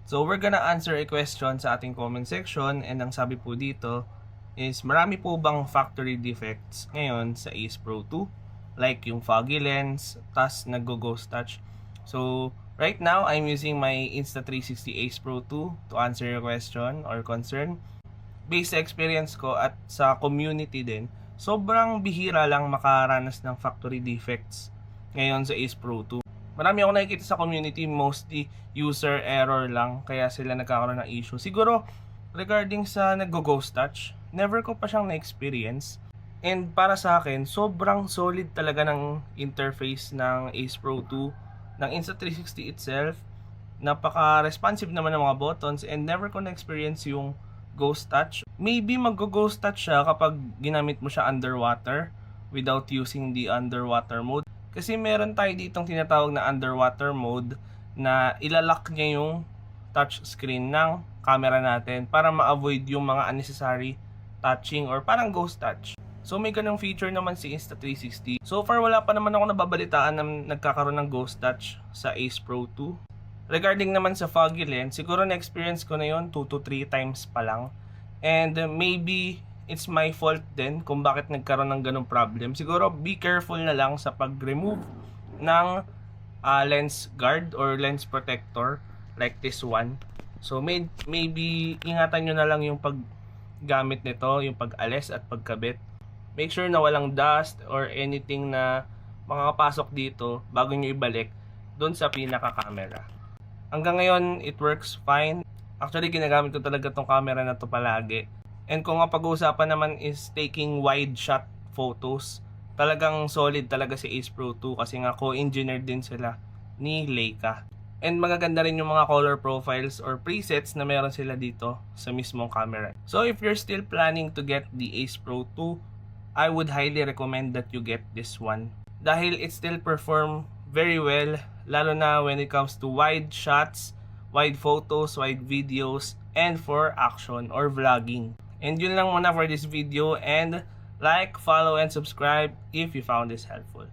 So we're gonna answer a question sa ating comment section, and ang sabi po dito is marami po bang factory defects ngayon sa Ace Pro 2? Like yung foggy lens, tas nag-ghost touch. So right now, I'm using my Insta360 Ace Pro 2 to answer your question or concern. Based sa experience ko at sa community din, sobrang bihira lang makaranas ng factory defects ngayon sa Ace Pro 2. Marami ako nakikita sa community, mostly user error lang, kaya sila nagkakaroon ng issue. Siguro, regarding sa nag-ghost touch, never ko pa siyang na-experience. And para sa akin, sobrang solid talaga ng interface ng Ace Pro 2, ng Insta360 itself. Napaka-responsive naman ng mga buttons, and never ko na-experience yung ghost touch. Maybe mag-ghost touch siya kapag ginamit mo siya underwater without using the underwater mode. Kasi meron tayo ditong tinatawag na underwater mode na ilalock niya yung touch screen ng camera natin para ma-avoid yung mga unnecessary touching or parang ghost touch. So may ganung feature naman si Insta360. So far wala pa naman ako nababalitaan na nagkakaroon ng ghost touch sa Ace Pro 2. Regarding naman sa foggy lens, siguro na-experience ko na yun 2 to 3 times pa lang. And maybe it's my fault din kung bakit nagkaroon ng ganung problem. Siguro be careful na lang sa pag-remove ng lens guard or lens protector like this one. So maybe ingatan nyo na lang yung paggamit nito, yung pag-alis at pagkabit. Make sure na walang dust or anything na makakapasok dito bago nyo ibalik doon sa pinaka-camera. Hanggang ngayon, it works fine. Actually, ginagamit ko talaga tong camera na to palagi. And kung ang pag-uusapan naman is taking wide shot photos, talagang solid talaga si Ace Pro 2 kasi nga co-engineered din sila ni Leica. And magaganda rin yung mga color profiles or presets na meron sila dito sa mismong camera. So if you're still planning to get the Ace Pro 2, I would highly recommend that you get this one. Dahil it still perform very well, lalo na when it comes to wide shots, wide photos, wide videos, and for action or vlogging. And yun lang muna for this video, and like, follow, and subscribe if you found this helpful.